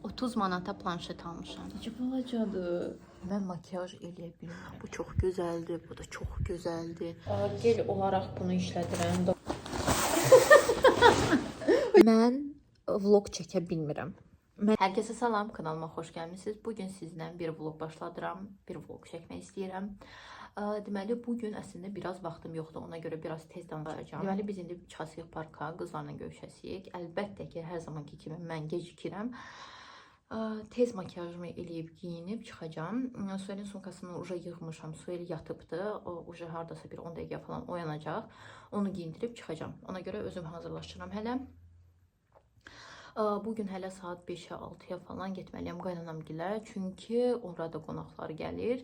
30 manata planşet almışam. Necə balacadır. Mən makiyaj eləyə bilmirəm. Bu çox gözəldir, bu da çox gözəldir. Gel olaraq bunu işlədirəm. Mən vlog çəkə bilmirəm. Hər kəsə salam, kanalıma xoş gəlmisiniz. Bugün sizlə bir vlog başladıram. Bir vlog çəkmək istəyirəm. Deməli, bugün əslində biraz vaxtım yoxdur. Ona görə biraz tezdən varacağam. Deməli, biz indi çıxasıyıq parka, qızlarla görüşəsiyik. Əlbəttə ki, hər zamanki kimi mən gecikirəm. Tez makiyajımı eləyib, giyinib çıxacağam. Suelin sumkasını uca yığmışam. Suel yatıbdı. O uca hardasa bir 10 dəqiqə falan oyanacaq. Onu giyindirib çıxacağam. Ona görə özüm hazırlaşıram hələ. Bugün hələ saat 5-ə 6-ya falan getməliyəm qaynanamgilə. Çünki orada qonaqlar gəlir.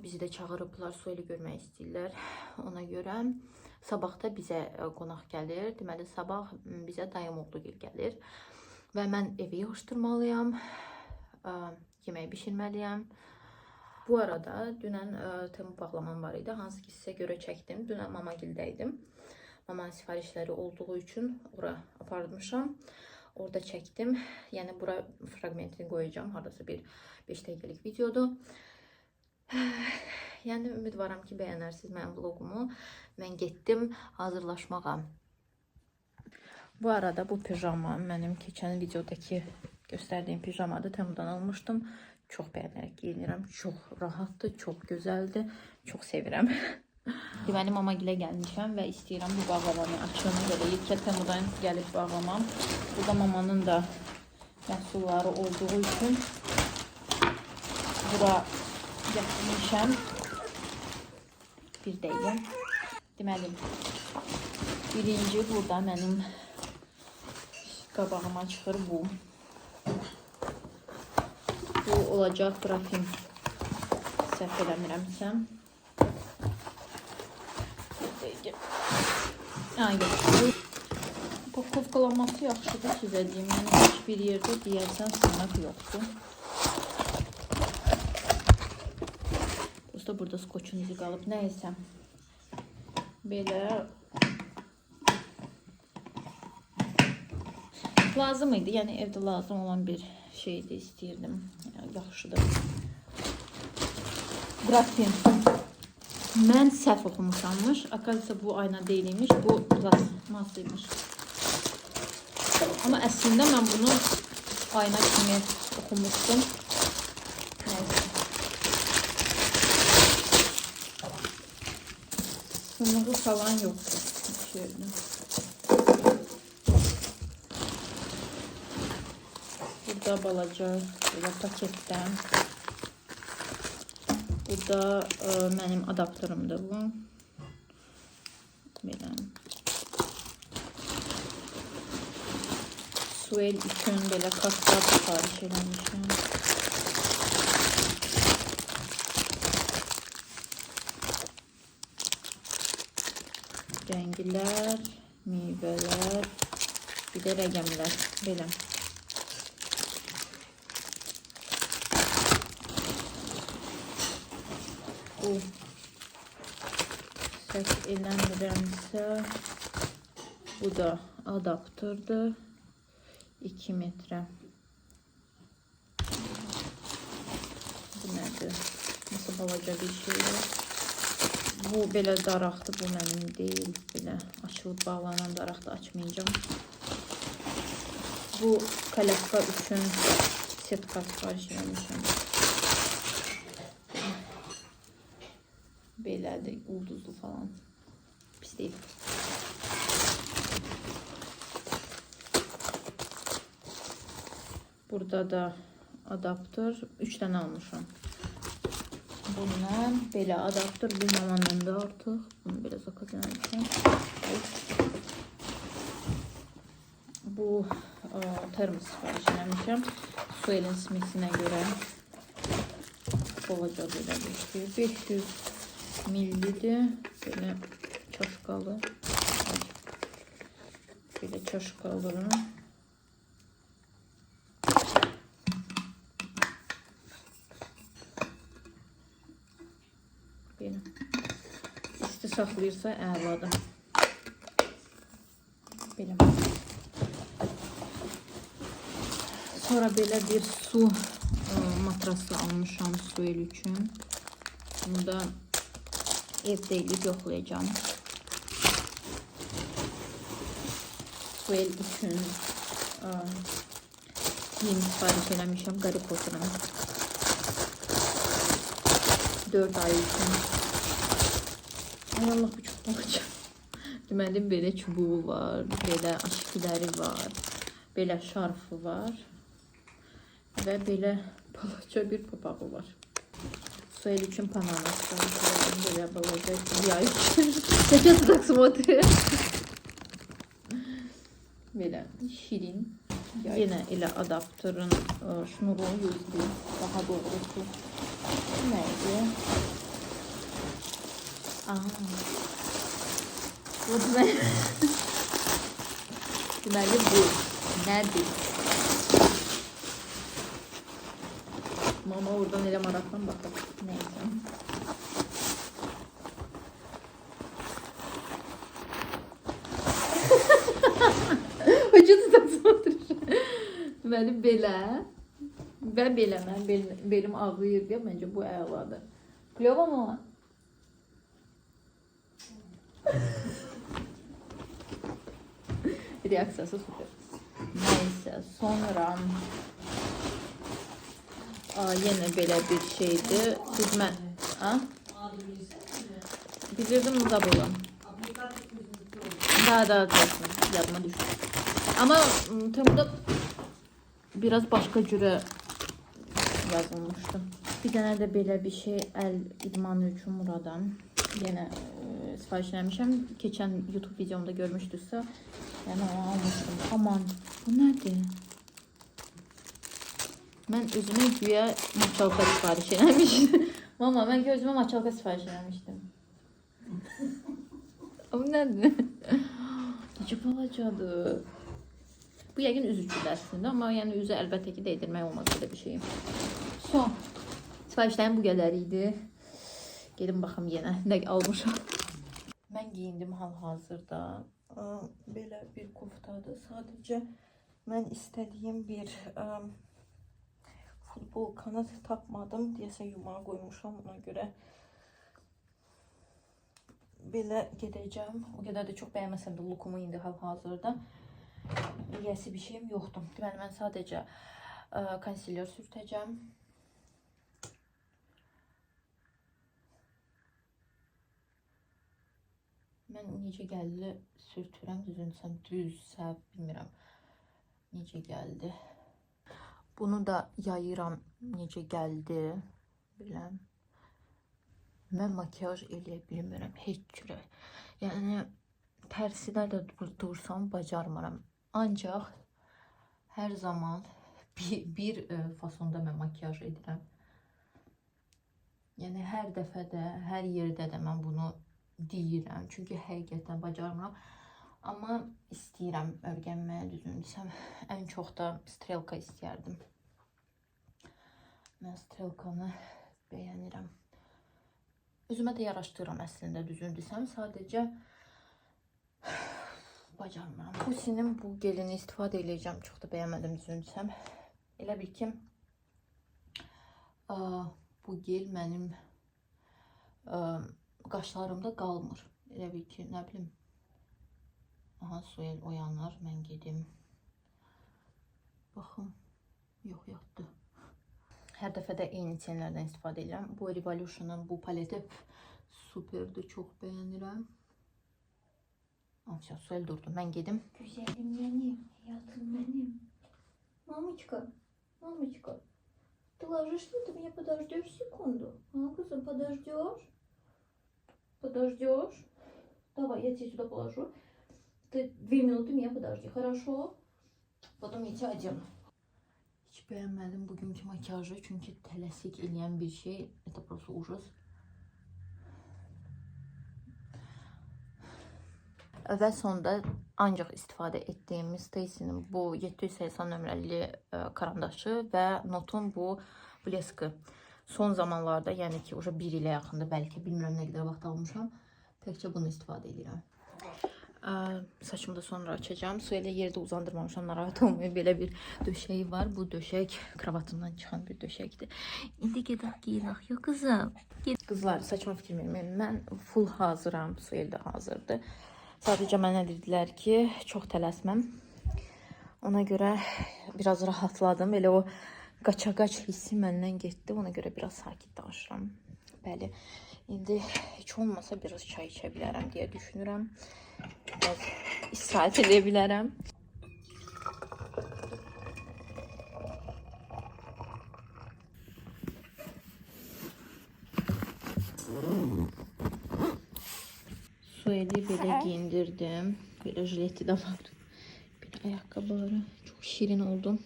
Bizi də çağırıblar, Sueli görmək istəyirlər. Ona görə sabah da bizə qonaq gəlir. Deməli, sabah bizə dayım oğlu gəlir. Və mən evi yığışdırmalıyam. Yemək bişirməliyəm. Bu arada dünən Temu bağlamam var idi. Hansı ki sizə görə çəkdim. Dünən mamagildəydim. Mamanın sifarişləri olduğu üçün ora aparmışam. Orada çəkdim. Yəni bura fragmentini qoyacağım. Haradasa bir 5 dəqiqəlik videodur. Yəni ümidvaram ki bəyənərsiniz mənim vlogumu. Mən getdim hazırlaşmağa. Bu arada bu pijama mənim keçən videodakı göstərdiyim pijamadır. Temudan almışdım. Çox bəyənərək giyinirəm. Çox rahatdır, çox gözəldir. Çox sevirəm. Deməli, mamagilə gəlmişəm və istəyirəm bu bağlamanı açım. Belə ilkə Temudan gəlib bağlamam. Burada mamanın da məhsulları olduğu üçün bura gətirmişəm. Bir dəqiqə. Deməli, birinci burada mənim qabağıma çıxır bu. Bu olacaq grafin. Səhv eləmirəmsəm. Pakovkalanması yaxşıdır sizə deyim. Yəni heç bir yerdə deyərsən sınaq yoxdur. Usta burada skoçun izi qalıb. Nəysə. Belə lazım idi. Yəni evdə lazım olan bir şeydi, istəyirdim. Yaxşıdır. Grafin. Mən səhv oxumuşammış. Akaziyası bu ayna deyilmiş. Bu plasmasıymış. Amma əslində mən bunu ayna kimi oxumuşdum. Nəysə. Sınığı falan yoxdur. Şöyle. Burada balaca belə paketdən. Bu da mənim adaptörümdür bu. Belə. Suel üçün belə kartlar sifariş eləmişəm. Rənglər, meyvələr, bir də rəqəmlər. Belə. Bu səhv eləmirəmsə, bu da adaptördur. 2 metrə. Bu nədir? Nasıl balaca bir şeydir. Bu belə daraqdır. Bu mənim deyil. Belə açılıb bağlanan daraqdır. Açmayacağım. Bu kalyapka üçün set kart sifariş eləmişəm. Belədir, ulduzlu falan. Pis deyil. Burada da adaptör. 3 dənə almışam. Bundan belə adaptör. Bu mamanın da artıq. Bunu belə zakaz eləmişəm. Bu termos sifariş eləmişəm. Suelin simisinə görə olacaq belə bir şey. 500 millidir. Böyle çaşkalı. Böyle çaşkalı. Böyle. İsti saxlayırsa əladır. Belə. Sonra belə bir su matrası almışam Suel üçün. Bunu da evdə eləyib yoxlayacağım. Suel üçün yeni sipariş eləmişəm Harry Potter'ın 4 ay üçün. Ay Allah, bu çox balaca. Deməli belə çubuğu var, belə aşkiləri var, belə şarfı var və belə balaca bir papağı var. Suel üçün panama sipariş elədim, belə balaca yay üçün. Сейчас так смотрю. Belə şirin. Yine elə adaptörün şnuru USB, daha doğrusu neydi? Bu deməli bu nədir? Mama oradan elə maraqlan baxır. Neyse. Acıdı da satır. Deməli belə və belə mən belim ağrıyır deyə məncə bu əladır. Klöva mı? Reaksiyası süper. Neyse, sonra yine belə bir şeydi. Sizmə bilirdim bu da bulam. Daha yadıma düşdü. Ama Temu'da biraz başka cürə yazılmıştı. Bir tane de böyle bir şey el idmanı üçün buradan. Yine sipariş eləmişəm. Keçən YouTube videomda görmüşdünüzsə, yəni onu almışdım. Aman, bu nədir? Mən özümə güya maçalka sipariş eləmişdim. Mama, mən özümə maçalka sipariş eləmişdim. Bu nədir? Necə balacadır. Bu yəqin üz üçüdür əslində, amma yəni üzü əlbəttə ki değdirmək olmaz belə bir şeyim. Son. Siparişlərim bu qədər idi. Gelin baxım yenə nə almışam. Mən giyindim hal-hazırda. Belə bir koftadır. Sadəcə mən istədiyim bir futbolkanı tapmadım. Deyəsə yumağa qoymuşam, ona görə belə gedəcəm. O qədər də çox bəyənməsəm də lookumu indi hal-hazırda. Eləyəsi bir şeyim yoxdur. Deməli mən sadəcə konsiler sürtəcəm. Mən necə gəldi sürtürəm, düzünsəm düzsə bilmirəm necə gəldi. Bunu da yayıram necə gəldi biləm. Mən makyaj eləyə bilmirəm heç cürə. Yəni tərsinə də dursam bacarmıram. Ancaq hər zaman bir fasonda mən makyaj edirəm. Yəni hər dəfədə, hər yerdə də mən bunu deyirəm. Çünki həqiqətən bacarmıram. Amma istəyirəm öyrənməyə, düzünü desəm. Ən çox da strelka istəyərdim. Mən strelkanı bəyənirəm. Özümə də yaraşdırıram əslində, düzünü desəm. Sadəcə bacarmıram. Pusinin bu gelini istifadə edəcəm. Çox da bəyənmədim, düzünü desəm. Elə bil ki bu gel mənim qaşlarımda qalmır. Elə bil ki, nə bilim. Aha, Suel oyanar, mən gedim. Baxım. Yox, yatdı. Hər dəfə də eyni tenlərdən istifadə edirəm. Bu Revolution'un bu paleti superdir, çox bəyənirəm. Ancaq Suel durdu, mən gedim. Güzelim benim, hayatım benim. Мамочка, мамочка, ты ложишься, ты меня подождешь секунду? А, кузен, подождешь? Подождешь? Давай, я тебя сюда положу. Ты 2 минуты меня подожди, хорошо? Потом я тебя одену. Hiç beğenmedim bugünkü makyajı çünkü tələsik eləyən bir şey. Это просто ужас. Və sonda ancaq istifadə etdiyimiz Stacy'nin bu 780 nömrəli karandaşı və notun bu bleski. Son zamanlarda, yəni ki, bir ilə yaxında, bəlkə bilmirəm nə qədər vaxt almışam, təkcə bunu istifadə edirəm. Saçımı da sonra açacağım. Su ilə yerdə uzandırmamışam, narahat olmayın. Belə bir döşəyi var. Bu döşək kravatımdan çıxan bir döşəkdir. İndi gedək geyinək. Yox qızım. Qızlar, saçma fikir verməyin. Mən full hazıram. Su ilə hazırdır. Sadəcə mənə dedilər ki, çox tələsməm. Ona görə biraz rahatladım. Elə o qaça-qaç hissi məndən getdi. Ona görə biraz sakit danışıram. Bəli, indi heç olmasa biraz çay içə bilərəm deyə düşünürəm. Biraz istirahət edə bilərəm. Sueli belə giyindirdim. Belə jileti də var. Bir ayaqqabıları. Çox şirin oldu.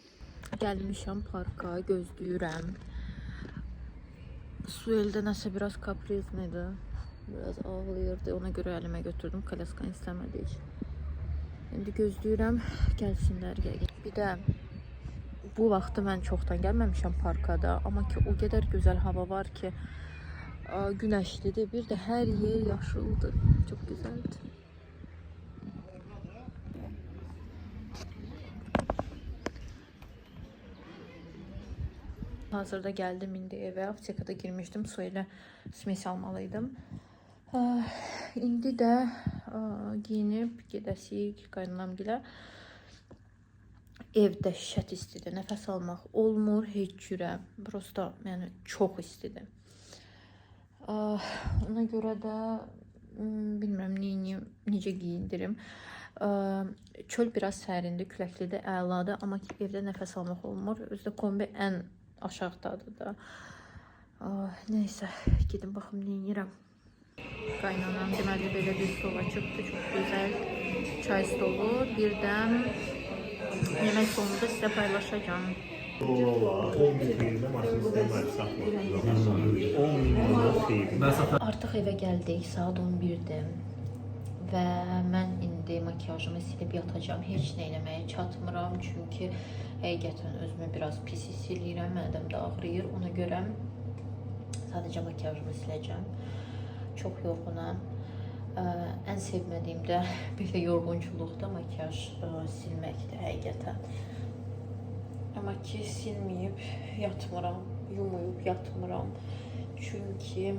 Gəlmişəm parka, gözləyirəm. Suel'de nəsə biraz kaprizmiydi. Biraz ağlayırdı. Ona görə əlimə götürdüm. Kalaskan istəmədi heç. İndi gözləyirəm. Gəlsinlər. Bir də bu vaxtı mən çoxdan gəlməmişəm parkada. Amma ki o qədər gözəl hava var ki, güneşlidir. Bir də hər yer yaşıldır. Çox gözəldir. Hazırda geldim indi eve. Aptekada girmiştim. Su ile simit almalıydım. İndi də giyinib gedəsik qaynanamgilə. Evdə şişət istidir. Nəfəs almaq olmur heç cürə. Prosta yəni çox istidir. Ona görə də bilmirəm necə giyindirim. Çöl biraz sərindir, küləklidir, əladır. Amma ki evdə nəfəs almaq olmur. Özdə kombi ən aşağıdadır da. Neysə, gedin baxım nə edirəm. Qaynanam deməli belə bir stola çıxdı. Çox gözəl çay stolu. Bir də yemək sonunda sizə paylaşacağım. Artıq evə gəldik. Saat 11-dir. Və mən indi makiyajımı silib yatacağım. Heç nə eləməyə çatmıram. Çünki həqiqətən özümü biraz pis hiss eləyirəm. Mədəm də ağrıyır. Ona görə sadəcə makiyajımı siləcəm. Çox yorğunam. Ən sevmədiyim də belə yorğunçuluqda makiyaj silməkdir həqiqətən. Amma ki silməyib yatmıram, yumuyub yatmıram. Çünki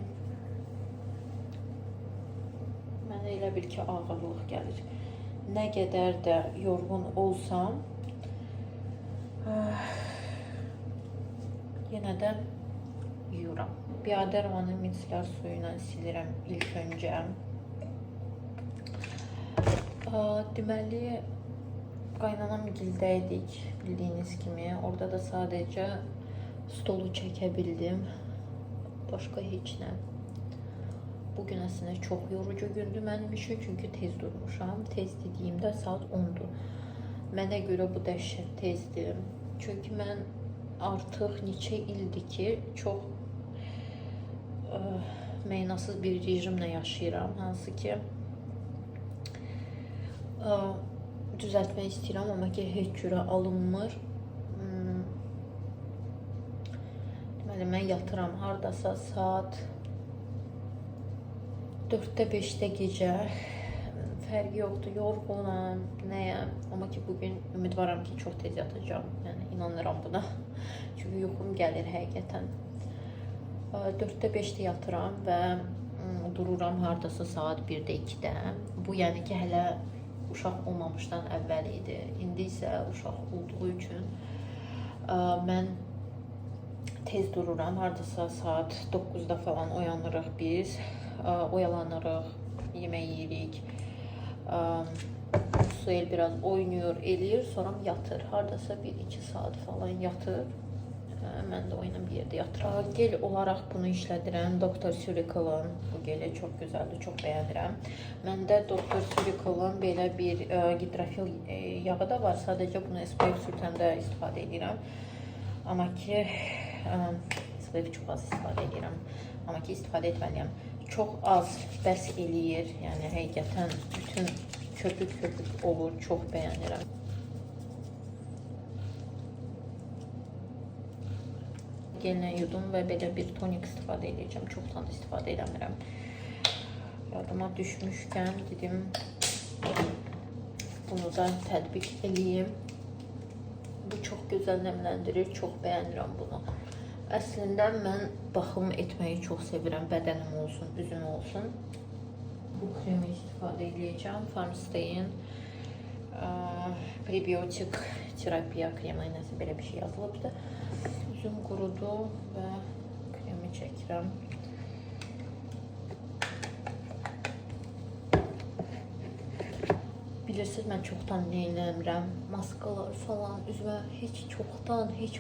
mənə elə bil ki ağırlıq gəlir. Nə qədər də yorğun olsam, yenə də yuyuram. Biyadərmanı minslər suyu ilə silirəm ilk öncə. Deməli, qaynanam gildəydik, bildiyiniz kimi. Orada da sadəcə stolu çəkə bildim. Başqa heç nə. Bugün əslində çox yorucu gündür mənim üçün, çünki tez durmuşam. Tez dediyimdə saat 10'dur. Mənə görə bu dəhşət tezdir. Çünki mən artıq neçə ildir ki, çox mənasız bir rejimlə yaşayıram. Hansı ki, düzəltmək istəyirəm, amma ki heç cürə alınmır. Deməli, mən yatıram hardasa saat 4'də 5'də gecə. Fərqi yoxdur, yorğunam, nəyəm. Amma ki bugün ümidvaram ki çox tez yatacağım. Yəni inanıram buna. Çünki yuxum gəlir həqiqətən. 4'də 5'də yatıram və dururam hardasa saat 1'də 2'də. Bu yəni ki hələ uşaq olmamışdan əvvəl idi. İndi isə uşaq olduğu üçün mən tez dururam. Hardasa saat 9'da falan oyanırıq biz. Oyalanırıq, yemək yeyirik. Suel biraz oynuyor, eləyir, sonra yatır. Hardasa 1-2 saat falan yatır. Mən də oyuna bir yerdə yatıram. Gel olaraq bunu işlədirəm. Dr. Suricol'un bu geli çox gözəldir, çox bəyənirəm. Məndə Dr. Suricol'un belə bir gidrafil yağı da var. Sadəcə bunu SPF sürtəndə istifadə edirəm. Amma ki SPF çox az istifadə edirəm. Amma ki istifadə etməliyəm. Çox az bəs eləyir. Yəni həqiqətən bütün köpük olur. Çox bəyənirəm. Gelinə yudum və belə bir tonik istifadə edəcəm. Çoxdan da istifadə eləmirəm. Yadıma düşmüşkən dedim Bunu da tətbiq edeyim. Bu çox gözəl nəmləndirir. Çox bəyənirəm bunu. Əslində mən baxım etməyi çox sevirəm. Bədənim olsun, üzüm olsun. Bu kremi istifadə edəcəm. Farmstay'in prebiotik terapiya kremi, nəsə belə bir şey yazılıbdı. Üzüm qurudu və kremi çəkirəm. Bilirsiniz, mən çoxdan neynəmirəm, maskalar falan, üzümə heç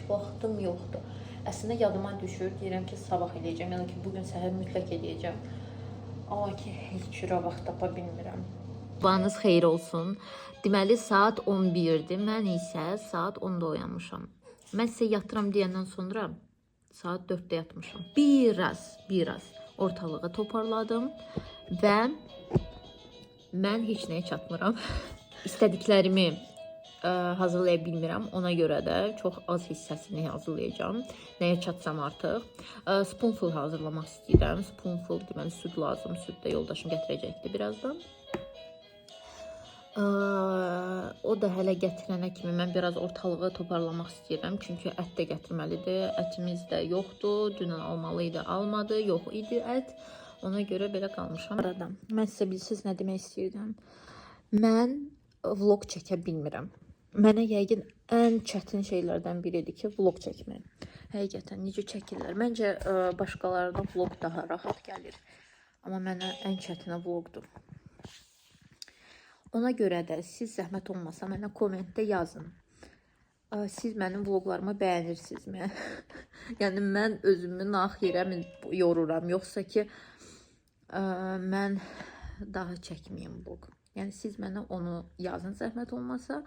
vaxtım yoxdur. Əslində yadıma düşür, deyirəm ki, sabah eləyəcəm, ya da ki, bugün səhər mütləq eləyəcəm. Amma ki, heç cürə vaxt tapa bilmirəm. Sabahınız xeyir olsun. Deməli, saat 11-dir, mən isə saat 10-da oyanmışam. Mən sizə yatıram deyəndən sonra saat 4-də yatmışam. Biraz ortalığı toparladım və mən heç nəyə çatmıram. İstədiklərimi hazırlaya bilmirəm. Ona görə də çox az hissəsini hazırlayacağam. Nəyə çatsam artıq. Spoonful hazırlamaq istəyirəm. Spoonful deməli süd lazım. Süd də yoldaşım gətirəcəkdi birazdan. O da hələ gətirənə kimi mən biraz ortalığı toparlamaq istəyirəm. Çünki ət də gətirməlidir. Ətimiz də yoxdur. Dünən almalı idi, almadı. Yox idi ət. Ona görə belə qalmışam. Mən sizə bilirsiniz nə demək istəyirəm. Mən vlog çəkə bilmirəm. Mənə yəqin ən çətin şeylərdən biridir ki, vlog çəkmək. Həqiqətən necə çəkirlər? Məncə başqalarına vlog daha rahat gəlir. Amma mənə ən çətini vlogdur. Ona görə də siz zəhmət olmasa mənə kommentdə yazın. Siz mənim vloglarımı bəyənirsinizmi? Yəni mən özümü naxirə yoruram. Yoxsa ki mən daha çəkməyim vlog. Yəni siz mənə onu yazın zəhmət olmasa.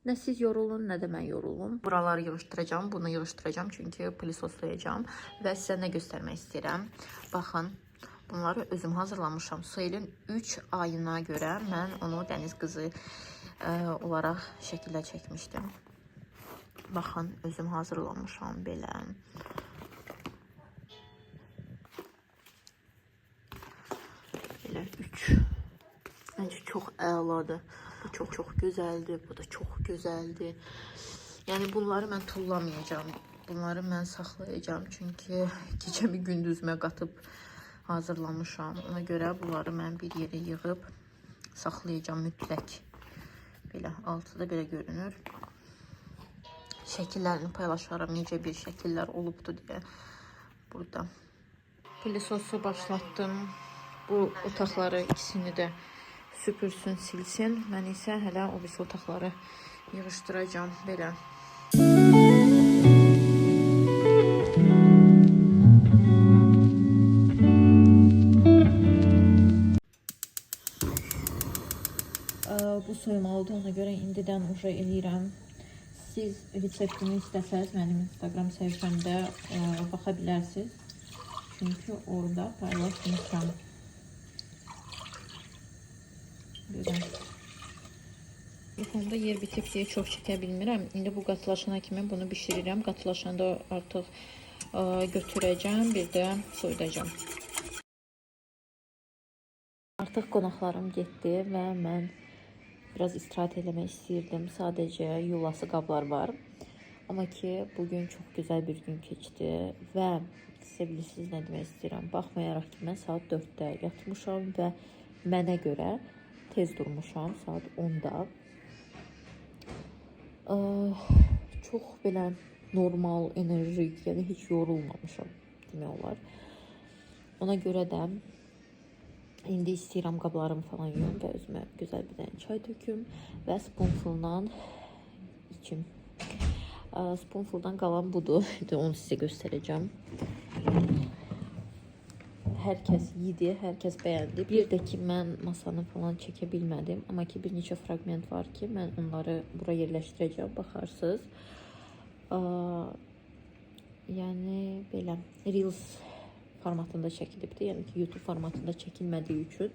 Nə siz yorulun, nə də mən yorulum. Buraları yığışdıracağım, bunu yığışdıracağım çünki plisoslayacağım və sizə nə göstərmək istəyirəm. Baxın, bunları özüm hazırlamışam. Soyelin 3 ayına görə mən onu dəniz qızı olaraq şəkildə çəkmişdim. Baxın, özüm hazırlamışam belə. Belə 3. Məncə çox əladır. Bu çox gözəldir. Bu da çox gözəldir. Yəni bunları mən tullamayacağım. Bunları mən saxlayacağım. Çünki gecəmi gündüzümə qatıb hazırlamışam. Ona görə bunları mən bir yerə yığıb saxlayacağım mütləq. Belə altıda belə görünür. Şəkillərini paylaşaram. Necə bir şəkillər olubdu deyə. Burada. Pilisosu başlatdım. Bu otaqları ikisini də süpürsün, silsin. Mən isə hələ o birisi otaqları yığışdıracağım belə. Bu soymalıdır, ona görə indidən uca eləyirəm. Siz reseptini istəsəz mənim Instagram səhifəmdə baxa bilərsiniz. Çünki orada paylaşmışam. Telefonda yer bitib deyə çox çəkə bilmirəm. İndi bu qatılaşana kimi bunu bişirirəm. Qatılaşanda artıq götürəcəm, bir də soyudacağım. Artıq qonaqlarım getdi və mən biraz istirahət eləmək istəyirdim. Sadəcə yuvası qablar var. Amma ki, bugün çox gözəl bir gün keçdi və sizə bilirsiniz nə demək istəyirəm. Baxmayaraq ki, mən saat 4-də yatmışam və mənə görə tez durmuşam, saat 10-da. Çox belə normal, enerjik, yəni heç yorulmamışam demək olar. Ona görə də indi istəyirəm qablarımı falan yuyum və özümə gözəl bir dənə çay töküm və spoonfuldan içim. Spoonfuldan qalan budur. Onu sizə göstərəcəm. Hər kəs yedi, hər kəs bəyəndi. Bir də ki, mən masanı falan çəkə bilmədim. Amma ki, bir neçə fragment var ki, mən onları bura yerləşdirəcəm, baxarsınız. Yəni, belə, Reels formatında çəkilibdir. Yəni ki, YouTube formatında çəkilmədiyi üçün.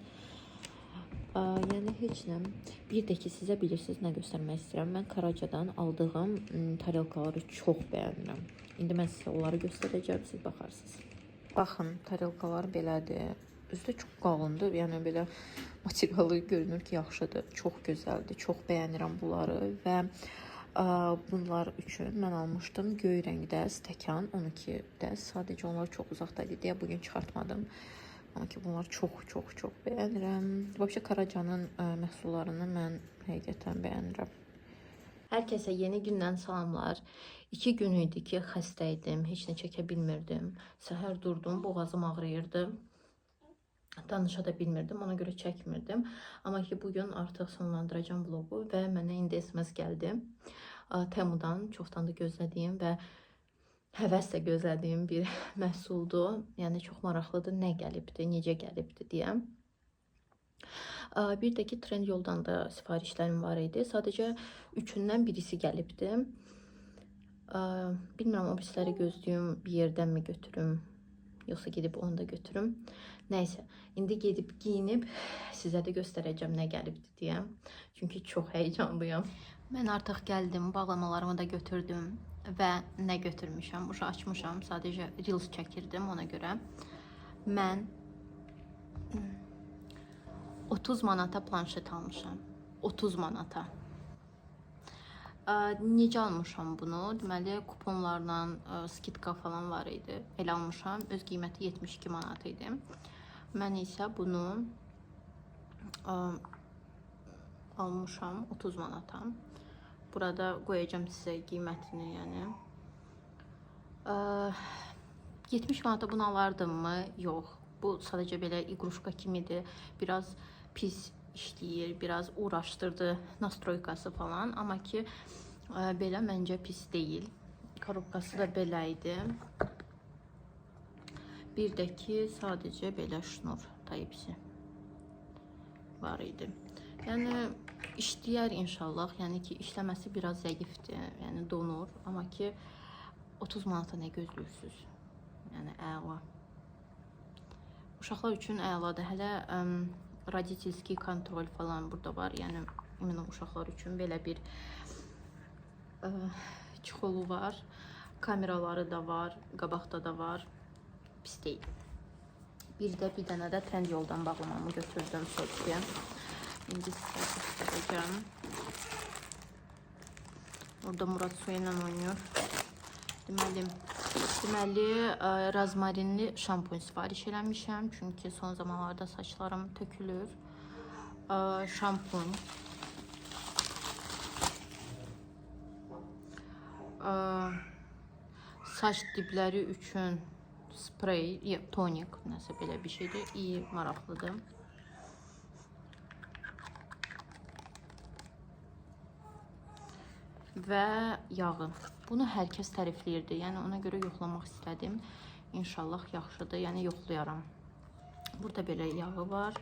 Yəni, heç nə. Bir də ki, sizə bilirsiniz nə göstərmək istəyirəm. Mən Karacadan aldığım tarelkaları çox bəyənirəm. İndi mən sizə onları göstərəcəm, siz baxarsınız. Baxın, tarelkalar belədir. özü də çox qalındır. Yəni belə materialı görünür ki, yaxşıdır. Çox gözəldir. Çox bəyənirəm bunları və bunlar üçün mən almışdım göy rəngdə stəkan 12-də. Sadəcə onlar çox uzaqdaydı deyə bugün çıxartmadım. Amma ki bunlar çox bəyənirəm. Vəbşə Karacanın məhsullarını mən həqiqətən bəyənirəm. Hər kəsə yeni gündən salamlar. 2 gün idi ki, xəstə idim. Heç nə çəkə bilmirdim. Səhər durdum, boğazım ağrıyırdı. Danışa da bilmirdim, ona görə çəkmirdim. Amma ki, bugün artıq sonlandıracağım vlogu və mənə indi SMS gəldi. Temudan çoxdan da gözlədiyim və həvəslə gözlədiyim bir məhsuldur. Yəni, çox maraqlıdır, nə gəlibdir, necə gəlibdir deyə. Bir də ki, Trendyoldan da sifarişlərim var idi. Sadəcə üçündən birisi gəlibdi. Bilmirəm, o birisləri gözləyim, bir yerdən mi götürüm, yoxsa gedib onu da götürüm. Nəysə, indi gedib giyinib sizə də göstərəcəm nə gəlibdir deyə. Çünki çox həyecanlıyam. Mən artıq gəldim, bağlamalarımı da götürdüm və nə götürmüşəm, uşaq açmışam, sadəcə reels çəkirdim ona görə. Mən 30 manata planşet almışam. 30 manata. Necə almışam bunu? Deməli, kuponlarla skitka falan var idi. Elə almışam. Öz qiyməti 72 manat idi. Mən isə bunu almışam 30 manata. Burada qoyacağım sizə qiymətini, yəni. 70 manata bunu alardım mı? Yox. Bu sadəcə belə iqruşka kimidir. Biraz pis işləyir, biraz uğraşdırdı nastroykası falan. Amma ki, belə məncə pis deyil. Korobkası da belə idi. Bir də ki, sadəcə belə şnur Type-C var idi. Yəni, işləyər inşallah. Yəni ki, işləməsi biraz zəifdir. Yəni, donur. Amma ki, 30 manata nə gözləyirsiniz? Yəni, əla. Uşaqlar üçün əladır. Hələ roditelski kontrol falan burada var. Yəni, ümumi uşaqlar üçün belə bir çixolu var. Kameraları da var. Qabaqda da var. Pis deyil. Bir dənə də Trendyoldan bağlamamı götürdüm Sofiya. İndi sizə göstərəcəm. Orada Murad su ilə oynayır. Deməli, rozmarinli şampuan sifariş eləmişəm. Çünki son zamanlarda saçlarım tökülür. Şampuan. Saç dibləri üçün sprey, tonik, nəsə belə bir şeydir. İyi, maraqlıdır. Və yağı. Bunu hər kəs tərifləyirdi. Yəni, ona görə yoxlamaq istədim. İnşallah yaxşıdır. Yəni, yoxlayaram. Burada belə yağı var.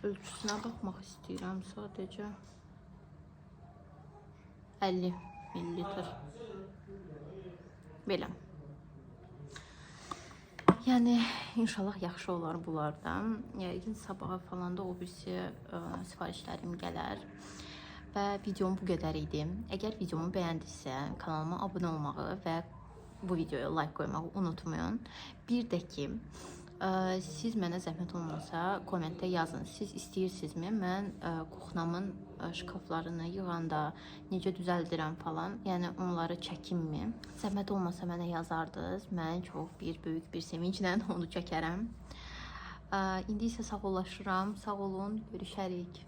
Ölçüsünə baxmaq istəyirəm sadəcə. 50 millilitr. Belə. Yəni, inşallah yaxşı olar bunlardan. Yəqin sabaha falan da o birisi sifarişlərim gələr. Və videom bu qədər idi. Əgər videomu bəyəndisə, kanalıma abunə olmağı və bu videoya like qoymağı unutmayın. Bir də ki, siz mənə zəhmət olmasa kommentdə yazın. Siz istəyirsinizmi? Mən kuxnamın şkaflarını yığanda necə düzəldirəm falan. Yəni onları çəkimmi? Zəhmət olmasa mənə yazardınız. Mən çox böyük bir sevinclə onu çəkərəm. İndi isə sağollaşıram. Sağ olun. Görüşərik.